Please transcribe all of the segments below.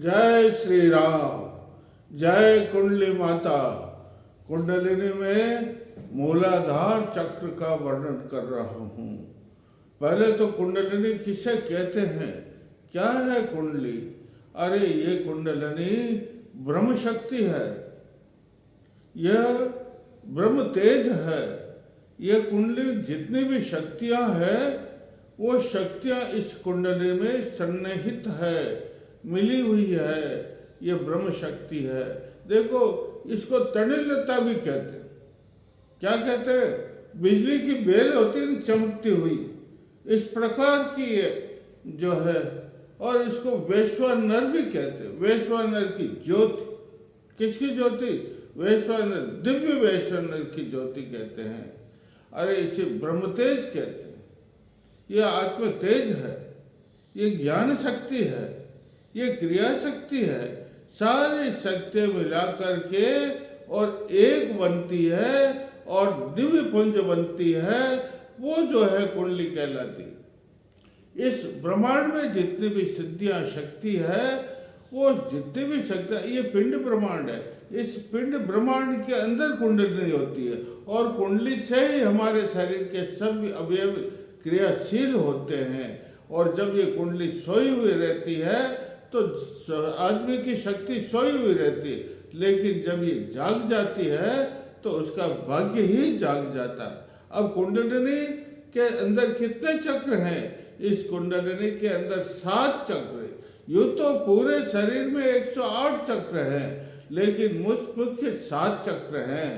जय श्री राम। जय कुंडली माता। कुंडलिनी में मूलाधार चक्र का वर्णन कर रहा हूँ। पहले तो कुंडलिनी किसे कहते हैं, क्या है कुंडली? अरे ये कुंडलिनी ब्रह्म शक्ति है, यह ब्रह्म तेज है। यह कुंडली जितनी भी शक्तियाँ हैं वो शक्तियाँ इस कुंडली में सन्निहित है, मिली हुई है। ये ब्रह्म शक्ति है। देखो, इसको तणिलता भी कहते हैं। क्या कहते हैं? बिजली की बेल होती है चमकती हुई, इस प्रकार की ये जो है। और इसको वैश्वानर भी कहते हैं। वैश्वानर की ज्योति, किसकी ज्योति? वैश्वानर, दिव्य वैश्वानर की ज्योति कहते हैं। अरे इसे ब्रह्म तेज कहते हैं। ये आत्म तेज है, ये ज्ञान शक्ति है, ये क्रिया शक्ति है। सारी शक्तियाँ मिलाकर के और एक बनती है और दिव्य पुंज बनती है, वो जो है कुंडली कहलाती है। इस ब्रह्मांड में जितनी भी सिद्धियाँ शक्ति है, वो जितनी भी शक्तियाँ, ये पिंड ब्रह्मांड है। इस पिंड ब्रह्मांड के अंदर कुंडली होती है और कुंडली से ही हमारे शरीर के सब अवयव क्रियाशील होते हैं। और जब ये कुंडली सोई हुई रहती है तो आदमी की शक्ति सोई हुई रहती है, लेकिन जब ये जाग जाती है तो उसका भाग्य ही जाग जाता है। अब कुंडलिनी के अंदर कितने चक्र हैं? इस कुंडलिनी के अंदर 7 चक्र हैं। यूँ तो पूरे शरीर में 108 चक्र हैं, लेकिन मुख्य 7 चक्र हैं।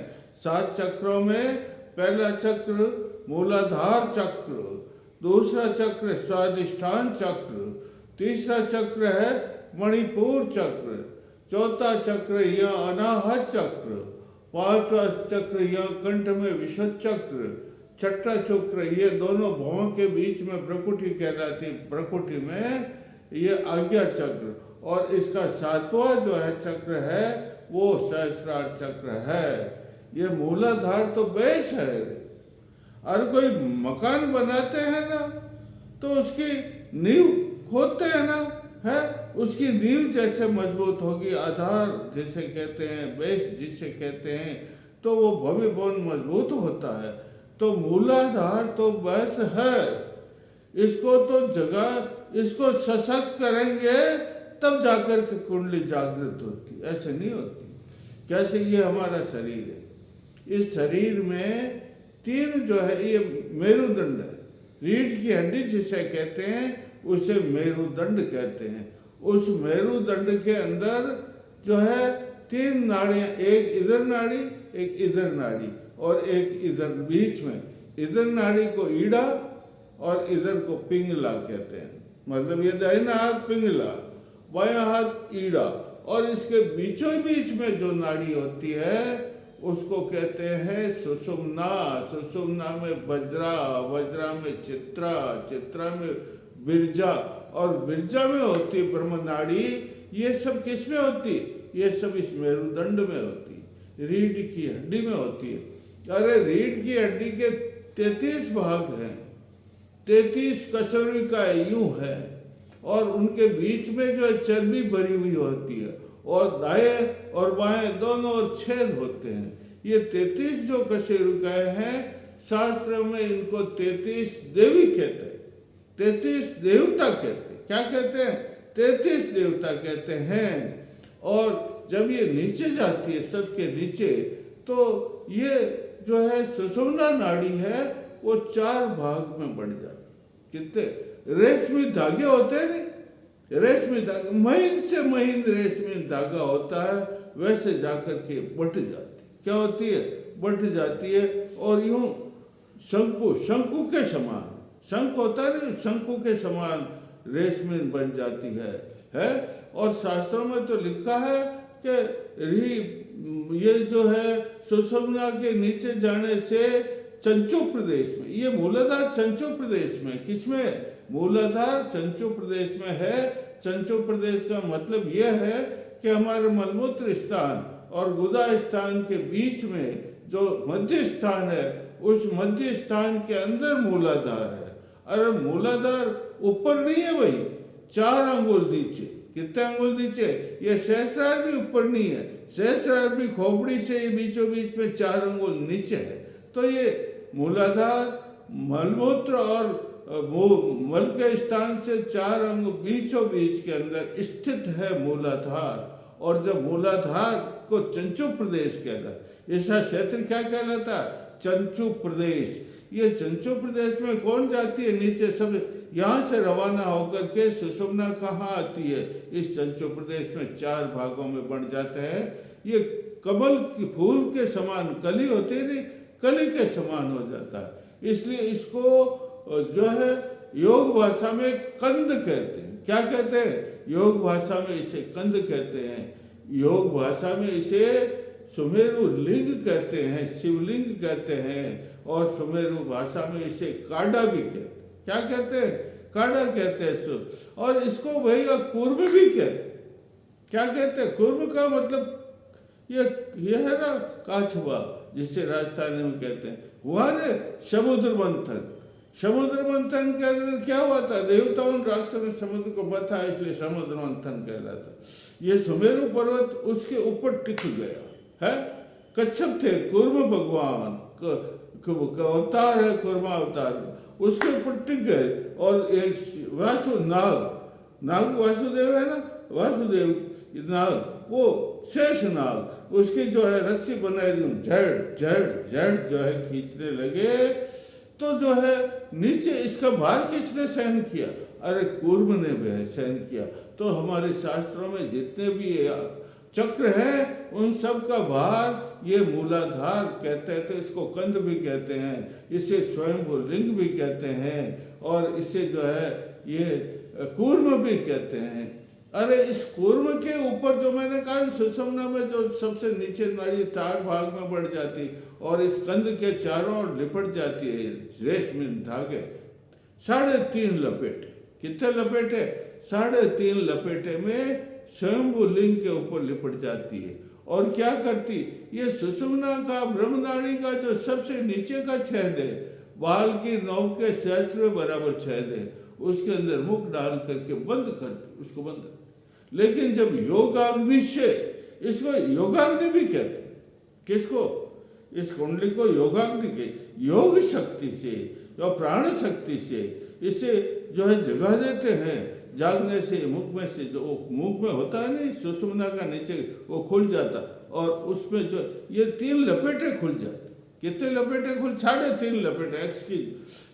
7 चक्रों में पहला चक्र मूलाधार चक्र, दूसरा चक्र स्वादिष्ठान चक्र, तीसरा चक्र है मणिपुर चक्र, चौथा चक्र यह अनाहत चक्र, पांचवा चक्र यह कंठ में विशुद्ध चक्र, छठा चक्र ये दोनों भवों के बीच में प्रकुटी कहलाती, प्रकुटी में ये आज्ञा चक्र, और इसका 7वां जो है चक्र है वो सहस्रार चक्र है। ये मूलाधार तो बेस है। और कोई मकान बनाते हैं ना, तो उसकी नींव खोदते हैं ना, है उसकी नींव जैसे मजबूत होगी, आधार जिसे कहते हैं, बेस जिसे कहते हैं, तो वो भव्य भवन मजबूत होता है। तो मूलाधार तो बेस है। इसको तो जगह, इसको सशक्त करेंगे तब जाकर के कुंडली जागृत होती, ऐसे नहीं होती। कैसे? ये हमारा शरीर है। इस शरीर में 3 जो है ये मेरुदंड है। रीढ़ की हड्डी जिसे कहते हैं उसे मेरुदंड कहते हैं। उस मेरुदंड के अंदर जो है 3 नाड़ियाँ, एक इधर नाड़ी, एक इधर नाड़ी और एक इधर बीच में। इधर नाड़ी को ईड़ा और इधर को पिंगला कहते हैं। मतलब ये दाहिना हाथ पिंगला, बायां हाथ ईड़ा, और इसके बीचों बीच में जो नाड़ी होती है उसको कहते हैं सुषुम्ना। सुषुम्ना में वज्रा, वज्रा में चित्रा, चित्रा में बिरजा, और बिरजा में होती ब्रह्म नाड़ी। ये सब किस में होती? ये सब इस मेरुदंड में होती, रीढ़ की हड्डी में होती है। अरे रीढ़ की हड्डी के 33 भाग हैं, 33 कशोरिका यूं है, और उनके बीच में जो है चर्बी भरी हुई होती है, और दाएं और बाएं दोनों ओर छेद होते हैं। ये 33 जो कशेरुकाएं हैं, शास्त्र में इनको 33 देवी कहते हैं, 33 देवता कहते हैं। क्या कहते हैं? 33 देवता कहते हैं। और जब ये नीचे जाती है, सबके नीचे, तो ये जो है सुषुम्ना नाड़ी है वो 4 भाग में बढ़ जाती। कितने? रेशमी धागे होते हैं नहीं, रेशमी धागे, महीन से महीन रेशमी धागा होता है, वैसे जाकर के बट जाती। क्या होती है? बट जाती है। और यूं शंकु, शंकु के समान, शंख होता है ना, शंकु के समान रेशमी बन जाती है। और शास्त्रों में तो लिखा है कि ये जो है सुषुम्ना के नीचे जाने से चंचू प्रदेश में, ये मूलाधार चंचू प्रदेश में, किसमें? मूलाधार चंचू प्रदेश में है। चंचू प्रदेश का मतलब यह है कि हमारे मलमूत्र स्थान और गुदा स्थान के बीच में जो मध्य स्थान है, उस मध्य स्थान के अंदर मूलाधार है। अरे मूलाधार ऊपर नहीं है भाई, 4 अंगुल नीचे, कितने अंगुल नीचे? ये सहस्रार भी ऊपर नहीं है, सहस्रार भी खोपड़ी से बीचों बीच में 4 अंगुल नीचे है। तो ये मूलाधार मलमूत्र और मल के स्थान से 4 अंग बीचों बीच के अंदर स्थित है मूलाधार। और जब मूलाधार को चंचू प्रदेश कहलाता, ऐसा क्षेत्र क्या कहलाता? चंचू प्रदेश। ये चंचू प्रदेश में कौन जाती है? नीचे सब यहाँ से रवाना होकर के सुषुम्ना कहाँ आती है? इस चंचू प्रदेश में 4 भागों में बन जाते हैं। ये कमल की फूल के समान कली होती है, कली के समान हो जाता है। इसलिए इसको जो है योग भाषा में कंद कहते हैं। क्या कहते हैं? योग भाषा में इसे कंद कहते हैं। योग भाषा में इसे सुमेरु लिंग कहते हैं, शिवलिंग कहते हैं। और सुमेरु भाषा में इसे काड़ा भी कहते हैं। क्या कहते हैं? काड़ा कहते हैं। और इसको भैया कूर्म भी कहते हैं। क्या कहते हैं? कूर्म का मतलब ये है ना काछुआ, जिसे राजस्थानी में कहते हैं। हुआ ने समुद्र मंथन। समुद्र मंथन के अंदर क्या हुआ था? देवताओं राक्षसों ने समुद्र को मथा, इसलिए समुद्र मंथन कहलाता। ये सुमेरु पर्वत उसके ऊपर टिक गया है। कच्छप थे, कूर्म भगवान अवतार है, कूर्मा अवतार, उसके ऊपर टिक गए। और एक नाग वासुदेव है ना, वासुदेव नाग, वो शेष नाग, उसकी जो है रस्सी बनाई, झड़ झड़ झड़ जो है खींचने लगे। तो जो है नीचे इसका भार किसने सहन किया? अरे कूर्म ने भी सहन किया। तो हमारे शास्त्रों में जितने भी चक्र हैं उन सब का भार ये मूलाधार कहते हैं। तो इसको कंद भी कहते हैं, इसे स्वयंभू लिंग भी कहते हैं, और इसे जो है ये कूर्म भी कहते हैं। अरे इस कूर्म के ऊपर जो मैंने कहा सुषुम्ना में जो सबसे नीचे नाड़ी 4 भाग में बढ़ जाती, और इस कंद के चारों ओर लिपट जाती है रेशमी धागे। 3.5 लपेटे। कितने लपेटे? 3.5 लपेटे में स्वयंभू लिंग के ऊपर लिपट जाती है। और क्या करती? ये सुषुम्ना का ब्रह्मनाड़ी का जो सबसे नीचे का छेद है, बाल की नोक के सहस्र बराबर छेद है, उसके अंदर मुख डाल करके बंद करती, उसको बंद। लेकिन जब योगाग्नि से, इसको योगाग्नि भी कहते हैं। किसको? इस कुंडली को योगाग्नि के, योग शक्ति से और प्राण शक्ति से इसे जो है जगा देते हैं। जागने से मुख में से जो मुख में होता है ना सुषुम्ना का नीचे, वो खुल जाता, और उसमें जो ये 3 लपेटे खुल जाते। कितने लपेटे खुल? 3.5 लपेटे, एक्सक्यूज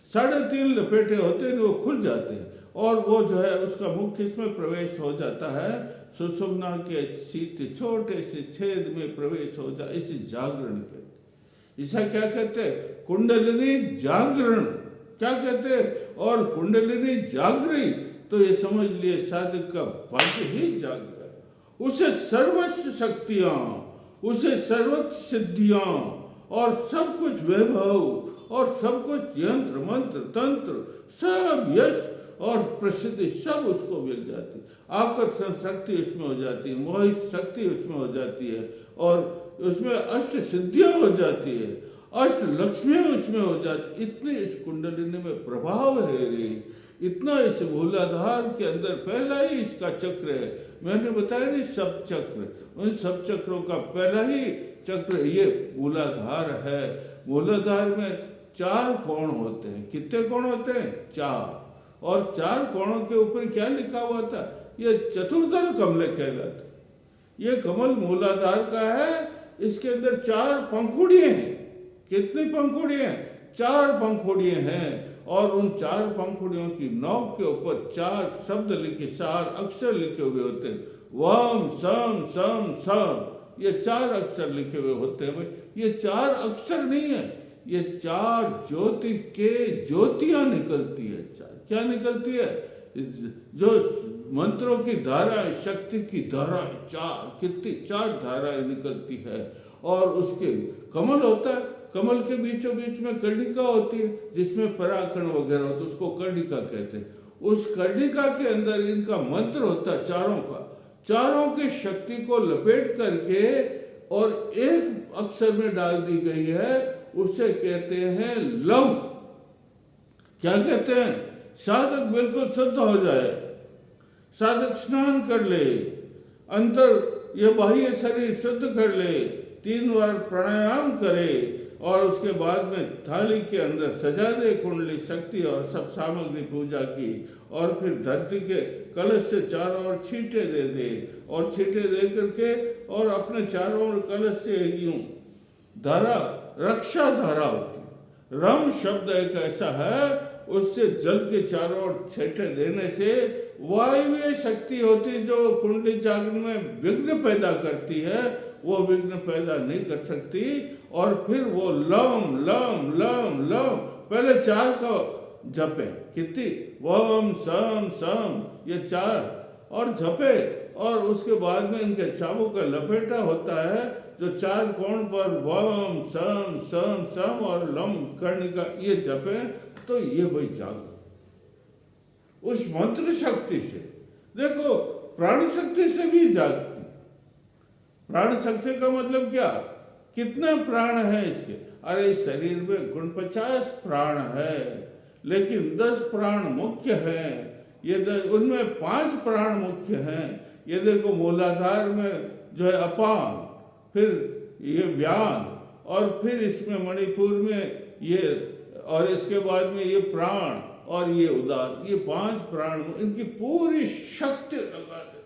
3.5 लपेटे होते हैं, वो खुल जाते हैं। और वो जो है उसका मुख किसमें प्रवेश हो जाता है? सुषुम्ना के सीधे छोटे से छेद में प्रवेश हो जाए। इसे जागरण कहते हैं। ऐसा क्या कहते हैं? कुंडलिनी जागरण। क्या कहते हैं? और कुंडलिनी जागरी तो ये समझ लिए साधक का भाग्य ही जाग गया। उसे सर्वस्व शक्तियां, उसे सर्वस्व सिद्धियां और सब कुछ वैभव और सब कुछ यंत्र मंत्र तंत्र सब यश और प्रसिद्धि सब उसको मिल जाती। आकर्षण शक्ति उसमें हो जाती है, मोहित शक्ति उसमें हो जाती है, और उसमें अष्ट सिद्धियां हो जाती है, अष्ट लक्ष्मियां उसमें हो जाती। इतने इस कुंडलिनी में प्रभाव है रे, इतना इस मूलाधार के अंदर पहला ही इसका चक्र है। मैंने बताया नहीं सब चक्र, उन सब चक्रों का पहला ही चक्र ये मूलाधार है। मूलाधार में 4 कोण होते हैं। कितने कोण होते हैं? 4। और 4 कोणों के ऊपर क्या लिखा हुआ था? ये चतुर्दल कमल कहलाते। ये कमल मूलाधार का है, इसके अंदर 4 पंखुड़ियां हैं। कितनी पंखुड़ियां? 4 पंखुड़ियां हैं। और उन 4 पंखुड़ियों की नोक के ऊपर 4 शब्द लिखे, 4 अक्षर लिखे हुए होते हैं। वम सम सम सम, ये 4 अक्षर लिखे हुए होते हैं। ये 4 अक्षर नहीं है, ये 4 ज्योति के ज्योतियां निकलती है। क्या निकलती है? जो मंत्रों की धारा, शक्ति की धारा, 4 धाराएं निकलती है। और उसके कमल होता है, कमल के बीचों बीच में कर्णिका होती है, जिसमें परागकण वगैरह होते हैं, उसको कर्णिका कहते हैं। उस कर्णिका के अंदर इनका मंत्र होता है, चारों का। चारों की शक्ति को लपेट करके और एक अक्षर में डाल दी गई है, उसे कहते हैं लव। क्या कहते हैं? साधक बिल्कुल शुद्ध हो जाए, साधक स्नान कर ले, अंतर ये बाह्य शरीर शुद्ध कर ले, 3 बार प्राणायाम करे और उसके बाद में थाली के अंदर सजा दे कुंडली शक्ति और सब सामग्री पूजा की, और फिर धरती के कलश से चारों ओर छींटे दे दे, और छींटे दे करके और अपने चारों ओर कलश से यूं धारा, रक्षा धारा होती। रम शब्द एक ऐसा है, उससे जल के चारों ओर छींटे देने से वायवीय शक्ति होती जो कुंडली जागरण में विघ्न पैदा करती है, वो विघ्न पैदा नहीं कर सकती। और फिर वो लम लम लम लम पहले 4 का जपे, कितनी, वम सम सम, ये 4 और जपे, और उसके बाद में इनके चाबों का लपेटा होता है जो 4 कोण पर वम सम सम सम और लम करने का ये जपे, तो ये भाई जागो उस मंत्र शक्ति से। देखो प्राण शक्ति से भी जागती। प्राण शक्ति का मतलब क्या, कितना प्राण है इसके, अरे शरीर में 49 प्राण है, लेकिन 10 प्राण मुख्य हैं, ये 10, उनमें 5 प्राण मुख्य हैं। ये देखो मूलाधार में जो है अपान, फिर ये व्यान, और फिर इसमें मणिपुर में ये, और इसके बाद में ये प्राण और ये उदार, ये 5 प्राण, इनकी पूरी शक्ति लगा देते,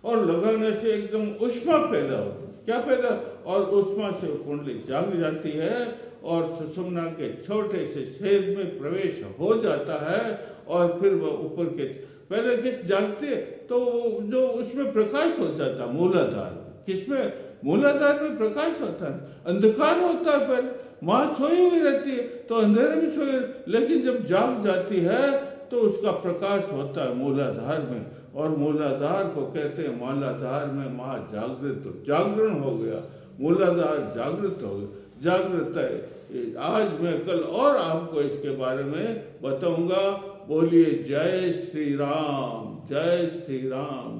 और लगाने से एकदम उष्मा पैदा होती। क्या पैदा, और उष्मा से कुंडली जाग जाती है और सुषुम्ना के छोटे से छेद में प्रवेश हो जाता है, और फिर वह ऊपर के पहले किस जागते तो जो उसमें प्रकाश हो जाता है मूलाधार, किसमें, मूलाधार में प्रकाश होता है, अंधकार होता है पहले, माँ सोई हुई रहती है तो अंधेरे में सोई, लेकिन जब जाग जाती है तो उसका प्रकाश होता है मूलाधार में, और मूलाधार को कहते हैं मूलाधार में माँ जागृत, जागरण हो गया, मूलाधार जागृत हो गया, जागृत है। आज मैं कल और आपको इसके बारे में बताऊंगा। बोलिए जय श्री राम, जय श्री राम।